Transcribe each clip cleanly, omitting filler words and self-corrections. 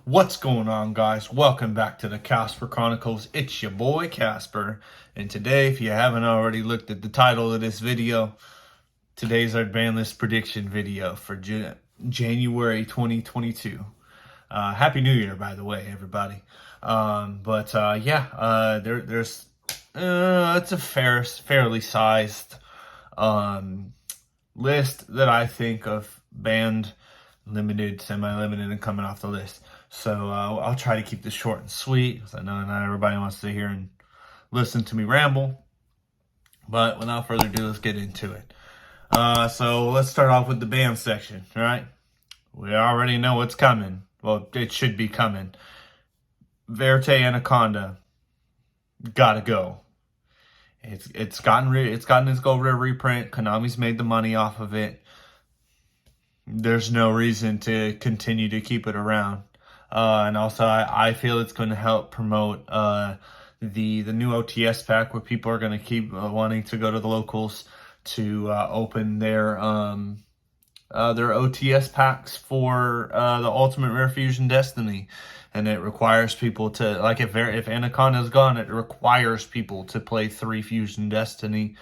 What's going on, guys? Welcome back to the Casper Chronicles. It's your boy Casper, and today, if you haven't already looked at the title of this video, today's our Banlist prediction video for January 2022. Happy New Year, by the way, everybody. There's it's a fairly sized list that I think of banned, limited, semi-limited, and coming off the list. So I'll try to keep this short and sweet, because I know not everybody wants to hear and listen to me ramble. But without further ado, let's get into it. So let's start off with the ban section, right? We already know what's coming. Well, it should be coming. Verte Anaconda, gotta go. It's gotten its Gold Rare reprint. Konami's made the money off of it. There's no reason to continue to keep it around. And also, I feel it's going to help promote the new OTS pack, where people are going to keep wanting to go to the locals to open their OTS packs for the Ultimate Rare Fusion Destiny. And it requires people to, like, if Anaconda's gone, it requires people to play 3 Fusion Destiny.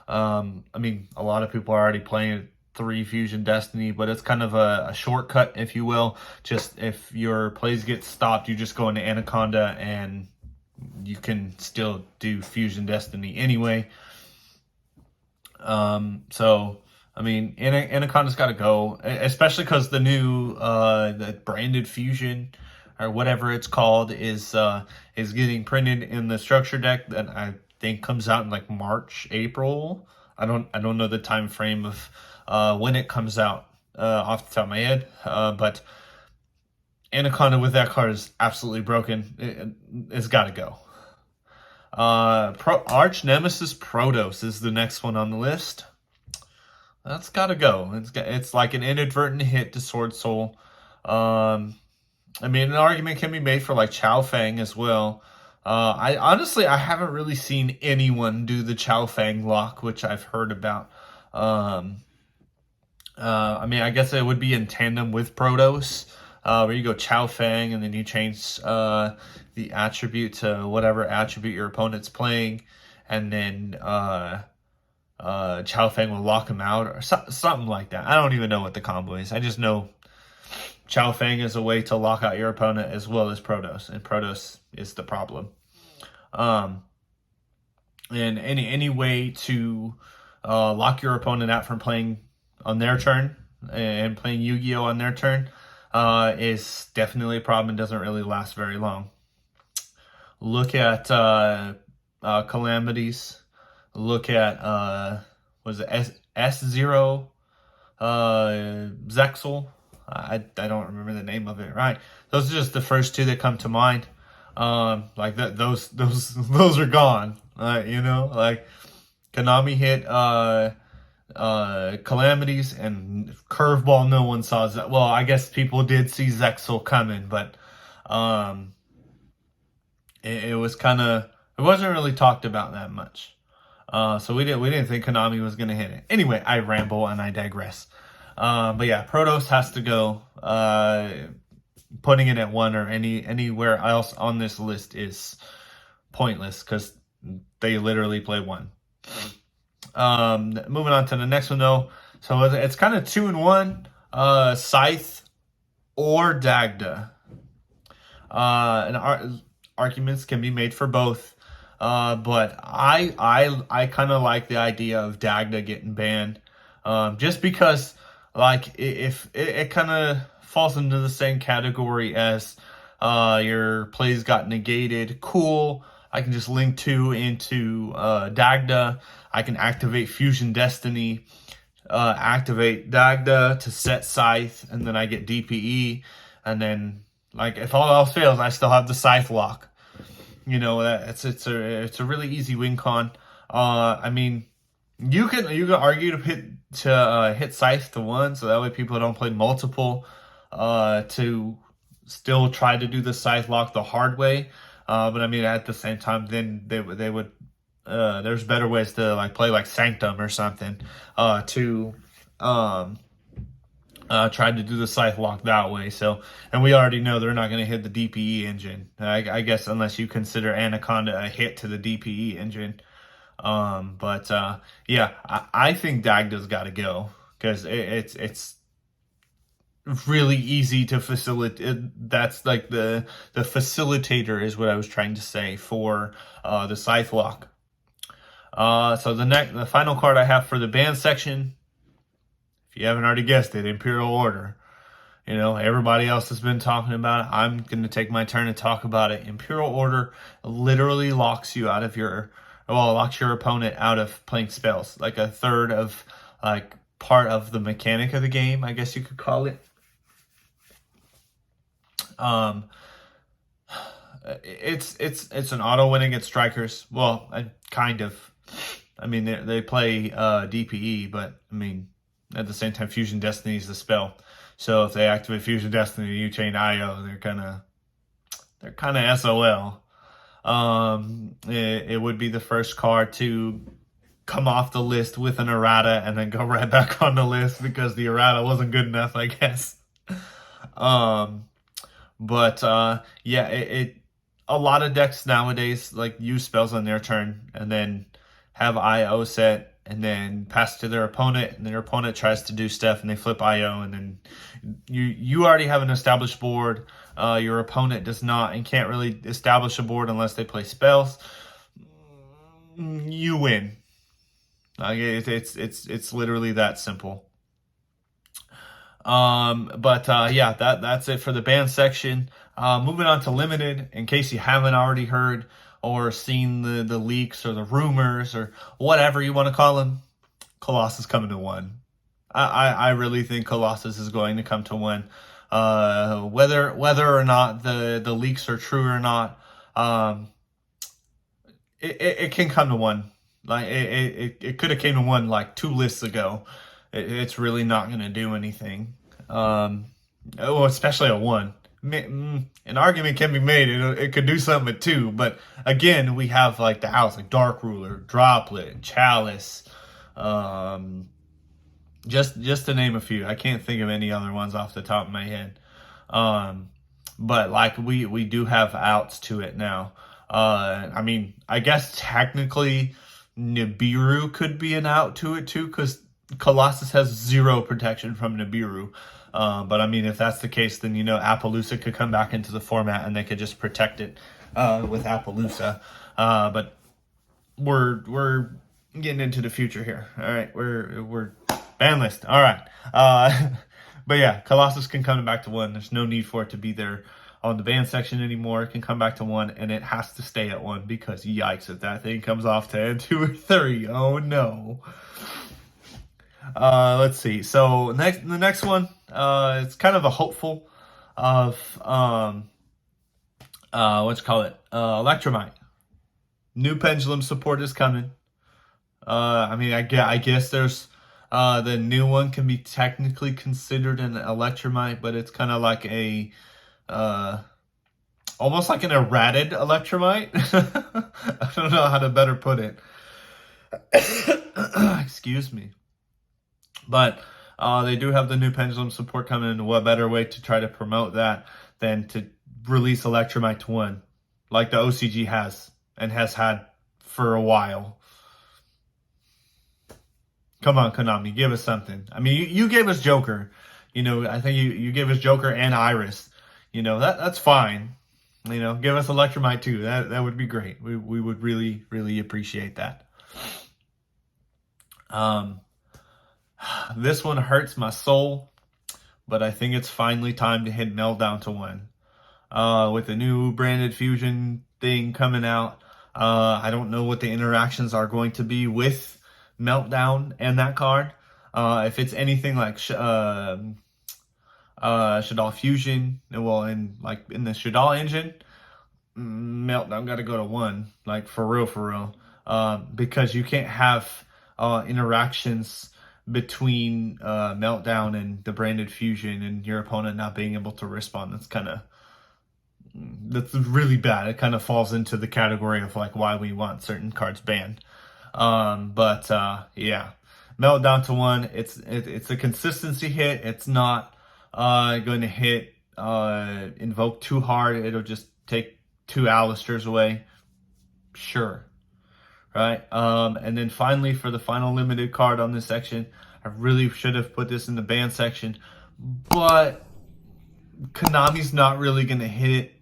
I mean, a lot of people are already playing 3 Fusion Destiny, but it's kind of a shortcut, if you will. Just if your plays get stopped, you just go into Anaconda and you can still do Fusion Destiny anyway. So I mean, Anaconda's got to go, especially because the new the branded Fusion, or whatever it's called, is getting printed in the structure deck that I think comes out in like March, April. I don't know the time frame of when it comes out off the top of my head, but Anaconda with that card is absolutely broken. It's got to go. ARCHNEMESES PROTOS is the next one on the list. That's got to go. It's like an inadvertent hit to Sword Soul. I mean, an argument can be made for like Chow Fang as well. I honestly haven't really seen anyone do the Chow Fang lock, which I've heard about. I mean, I guess it would be in tandem with Protos, where you go Chow Fang and then you change the attribute to whatever attribute your opponent's playing, and then Chow Fang will lock him out, or something like that. I don't even know what the combo is. I just know Chow Fang is a way to lock out your opponent, as well as Protos, and Protos is the problem. And any way to lock your opponent out from playing on their turn and playing Yu-Gi-Oh on their turn is definitely a problem and doesn't really last very long. Look at Calamities. Look at was it S0 Zexel? I don't remember the name of it. Right, those are just the first 2 that come to mind. Like that, those are gone. You know, like Konami hit Calamities and Curveball. No one saw that. Well, I guess people did see Zexel coming, but it was kind of, it wasn't really talked about that much. So we didn't think Konami was gonna hit it. Anyway, I ramble and I digress. But yeah, Protos has to go. Putting it at 1 or anywhere else on this list is pointless, because they literally play 1. Moving on to the next one though. So it's kind of 2 and 1. SCYTHE or Dagda. And arguments can be made for both. But I kind of like the idea of Dagda getting banned. Just because, like, if it kind of falls into the same category as your plays got negated. Cool. I can just link 2 into Dagda. I can activate Fusion Destiny, activate Dagda to set SCYTHE, and then I get DPE. And then, like, if all else fails, I still have the SCYTHE lock. You know, it's a really easy win con. I mean, you can argue to hit SCYTHE to 1, so that way people don't play multiple to still try to do the SCYTHE lock the hard way. But I mean, at the same time, then they would there's better ways to, like, play like Sanctum or something to tried to do the Scythe lock that way. So, and we already know they're not going to hit the DPE engine. I guess unless you consider Anaconda a hit to the DPE engine. Yeah, I think Dagda's got to go because it's really easy to facilitate. That's like the facilitator is what I was trying to say for the Scythe lock. So the final card I have for the ban section, if you haven't already guessed it, Imperial Order. You know, everybody else has been talking about it. I'm going to take my turn to talk about it. Imperial Order literally locks you out of locks your opponent out of playing spells. Like a third of, like, part of the mechanic of the game, I guess you could call it. It's an auto win against strikers. Well, kind of. I mean, they play DPE, but I mean, at the same time, Fusion Destiny is the spell. So if they activate Fusion Destiny, you chain IO, they're kind of SOL. It would be the first card to come off the list with an errata and then go right back on the list because the errata wasn't good enough, I guess. Yeah, a lot of decks nowadays like use spells on their turn and then have IO set and then pass to their opponent, and their opponent tries to do stuff and they flip IO, and then you already have an established board. Your opponent does not and can't really establish a board unless they play spells. You win. Like it's literally that simple. Yeah, that's it for the ban section. Moving on to limited, in case you haven't already heard or seen the leaks or the rumors or whatever you want to call them, Colossus coming to 1. I really think Colossus is going to come to 1. Whether or not the leaks are true or not, it can come to 1. Like it could have came to 1 like 2 lists ago. It's really not going to do anything. Especially a 1. An argument can be made. It could do something at 2, but again, we have like the house, like Dark Ruler, Droplet, Chalice, just to name a few. I can't think of any other ones off the top of my head. But like we do have outs to it now. I mean, I guess technically Nibiru could be an out to it too, because Colossus has 0 protection from Nibiru. But I mean, if that's the case, then, you know, Appaloosa could come back into the format and they could just protect it with Appaloosa. But we're getting into the future here. All right, we're Banlist. All right. But yeah, Colossus can come back to 1. There's no need for it to be there on the ban section anymore. It can come back to 1, and it has to stay at 1 because yikes, if that thing comes off to 2 or 3, oh no. Let's see. So the next one, it's kind of a hopeful of Electromite. New pendulum support is coming. I mean, I guess there's the new one can be technically considered an Electromite, but it's kind of like a almost like an errated Electromite. I don't know how to better put it. Excuse me. But they do have the new pendulum support coming in. What better way to try to promote that than to release Electromite to 1, like the OCG has and has had for a while. Come on, Konami, give us something. I mean, you gave us Joker. You know, I think you gave us Joker and Iris. You know, that's fine. You know, give us Electromite too. That would be great. We would really, really appreciate that. This one hurts my soul, but I think it's finally time to hit Meltdown to 1. With the new branded fusion thing coming out, I don't know what the interactions are going to be with Meltdown and that card. If it's anything like Shaddoll Fusion, well, in the Shaddoll engine, Meltdown got to go to 1, like for real, because you can't have interactions between Meltdown and the branded fusion and your opponent not being able to respond. That's really bad. It kind of falls into the category of like why we want certain cards banned. Yeah, melt down to 1. It's a consistency hit. It's not going to hit invoke too hard. It'll just take 2 Alistairs away. Sure. Right? And then finally, for the final limited card on this section, I really should have put this in the ban section, but Konami's not really going to hit it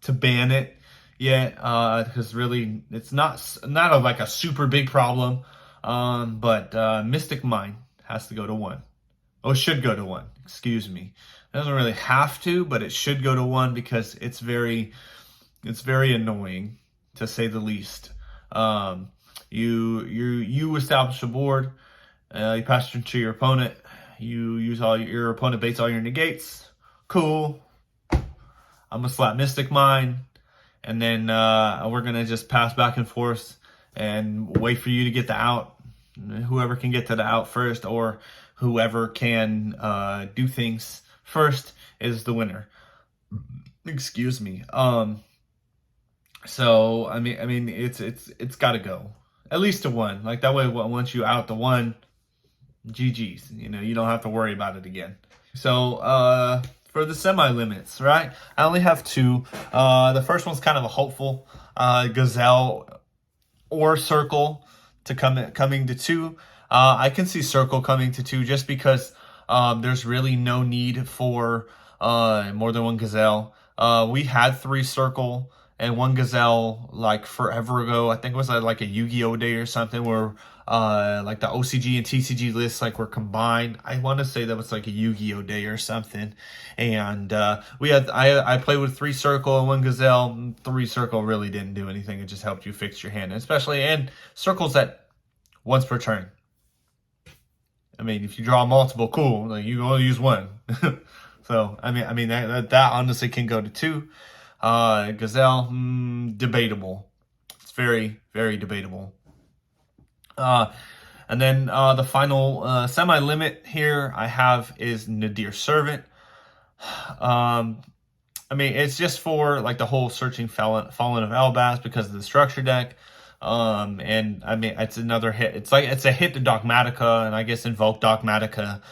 to ban it yet, because really it's not like a super big problem. But Mystic Mine has to go to 1. Oh, it should go to 1. Excuse me. It doesn't really have to, but it should go to 1 because it's very annoying, to say the least. You establish a board, you pass it to your opponent, you use your opponent baits all your negates. Cool. I'm gonna slap Mystic Mine, and then we're gonna just pass back and forth and wait for you to get the out. Whoever can get to the out first, or whoever can do things first, is the winner. Excuse me. So I mean, it's got to go at least to 1. Like that way, once you out the 1, GG's. You know, you don't have to worry about it again. So for the semi-limits, right? I only have 2. The first one's kind of a hopeful, Gazelle or Circle to coming to 2. I can see Circle coming to 2 just because there's really no need for more than 1 Gazelle. We had 3 Circle and 1 Gazelle like forever ago. I think it was like a Yu-Gi-Oh day or something, where like the OCG and TCG lists like were combined. I want to say that was like a Yu-Gi-Oh day or something. And I played with 3 Circle and 1 Gazelle. 3 Circle really didn't do anything. It just helped you fix your hand, especially, and Circle's at once per turn. I mean, if you draw multiple, cool. Like, you only use 1. So I mean that honestly can go to 2. Gazelle, debatable. It's very, very debatable. And then the final semi-limit here I have is Nadir Servant. I mean, it's just for like the whole Searching Fallen of Elbaz because of the structure deck. And I mean, it's another hit. It's a hit to Dogmatica, and I guess Invoke Dogmatica.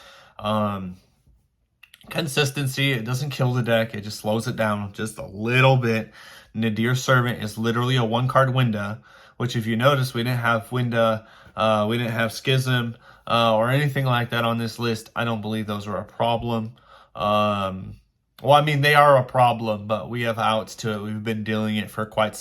Consistency, it doesn't kill the deck, it just slows it down just a little bit. Nadir Servant is literally a 1-card Winda, which if you notice, we didn't have Winda, we didn't have Schism, or anything like that on this list. I don't believe those are a problem. Well, I mean, they are a problem, but we have outs to it. We've been dealing with it for quite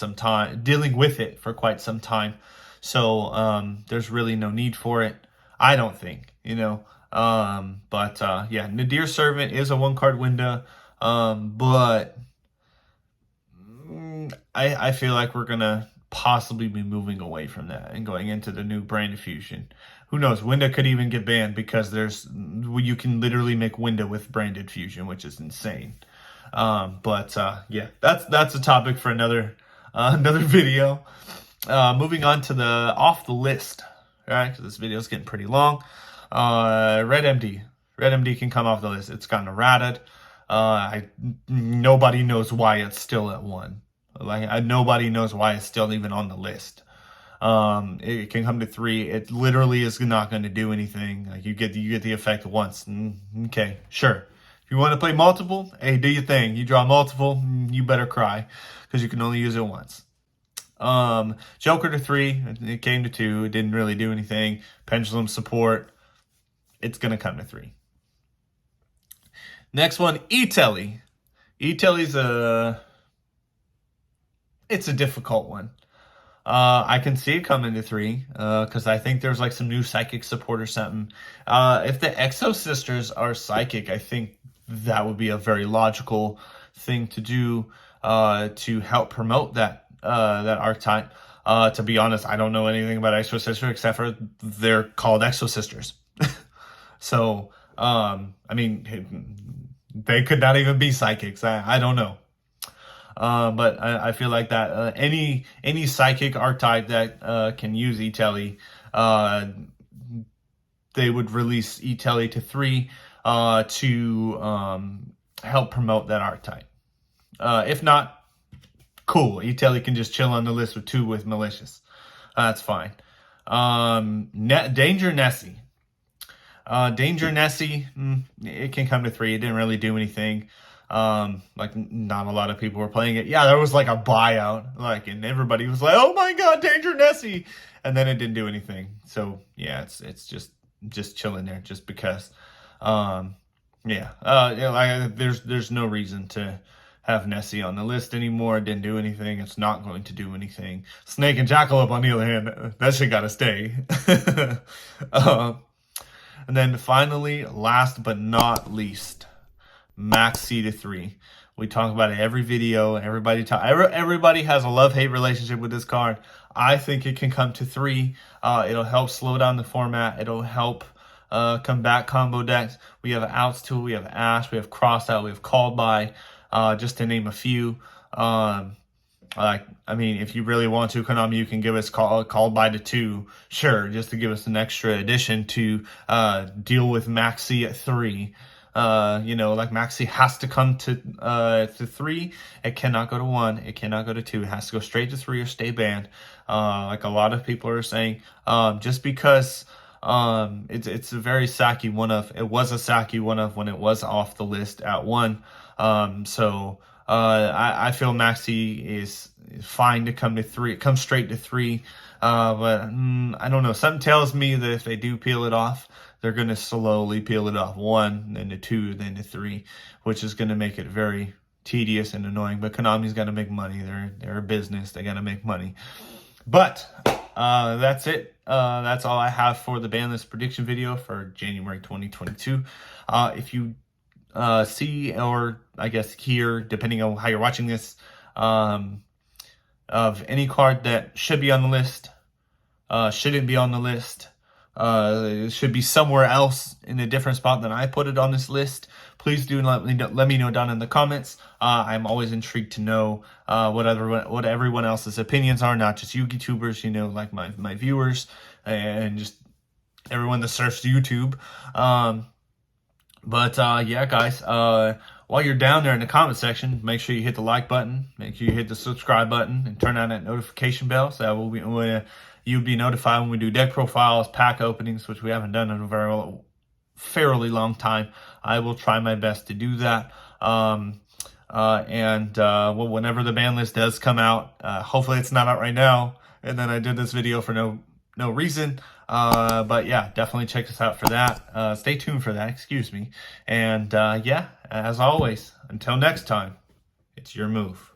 some time. So there's really no need for it, I don't think, you know. Yeah, Nadir Servant is a 1-card Winda, but I feel like we're gonna possibly be moving away from that and going into the new Branded Fusion. Who knows? Winda could even get banned because you can literally make Winda with Branded Fusion, which is insane. Yeah, that's a topic for another video. Moving on to the off the list, right? Because this video is getting pretty long. Red MD can come off the list. It's gotten errated. Nobody knows why it's still at 1. Like, nobody knows why it's still even on the list. It can come to 3. It literally is not going to do anything. Like, you get the effect once. Okay, sure. If you want to play multiple, hey, do your thing. You draw multiple, you better cry, because you can only use it once. Joker to 3. It came to 2. It didn't really do anything. Pendulum support. It's going to come to 3. Next one, E-Telly. E-Telly's it's a difficult one. I can see it coming to 3 because I think there's like some new psychic support or something. If the Exo Sisters are psychic, I think that would be a very logical thing to do to help promote that archetype. To be honest, I don't know anything about Exo Sisters except for they're called Exo Sisters. So, I mean, they could not even be psychics. I don't know. But I feel like that any psychic archetype that can use E-Telly, they would release E-Telly to 3 to help promote that archetype. If not, cool. E-Telly can just chill on the list with 2 with Malicious. That's fine. Danger Nessie. Danger Nessie, it can come to 3. It didn't really do anything. Like not a lot of people were playing it. Yeah, there was like a buyout, like, and everybody was like, "Oh my God, Danger Nessie!" And then it didn't do anything. So yeah, it's just chilling there, just because. Yeah, like, there's no reason to have Nessie on the list anymore. It didn't do anything. It's not going to do anything. Snake and Jackalope, on the other hand, that shit gotta stay. And then finally, last but not least, Max C to 3. We talk about it every video. Everybody has a love-hate relationship with this card. I think it can come to 3. It'll help slow down the format. It'll help combat combo decks. We have Outs Tool, we have Ash, we have Cross Out, we have Called By, just to name a few. I mean, if you really want to, Konami, you can give us Called By to 2, sure, just to give us an extra addition to deal with Maxi at 3. Like Maxi has to come to 3. It cannot go to 1. It cannot go to 2. It has to go straight to 3 or stay banned. Like a lot of people are saying, just because it's a very sacky one of. It was a sacky one of when it was off the list at 1. I feel Maxi is fine to come to 3. Come straight to 3. But I don't know. Something tells me that if they do peel it off, they're going to slowly peel it off. 1, then to 2, then to 3, which is going to make it very tedious and annoying. But Konami's got to make money. They're a business. They got to make money. But that's it. That's all I have for the Banlist prediction video for January 2022. If you see, or I guess hear, depending on how you're watching this, of any card that should be on the list, shouldn't be on the list, it should be somewhere else in a different spot than I put it on this list, please do let me know down in the comments. I'm always intrigued to know what everyone else's opinions are, not just you YouTubers, like my viewers and just everyone that surfs YouTube. Yeah, guys, while you're down there in the comment section, make sure you hit the like button, make sure you hit the subscribe button, and turn on that notification bell so that you'll be notified when we do deck profiles, pack openings, which we haven't done in a fairly long time. I will try my best to do that. Whenever the ban list does come out, hopefully it's not out right now, and then I did this video for no reason. But yeah, definitely check us out for that. Stay tuned for that, excuse me. And yeah, as always, until next time, it's your move.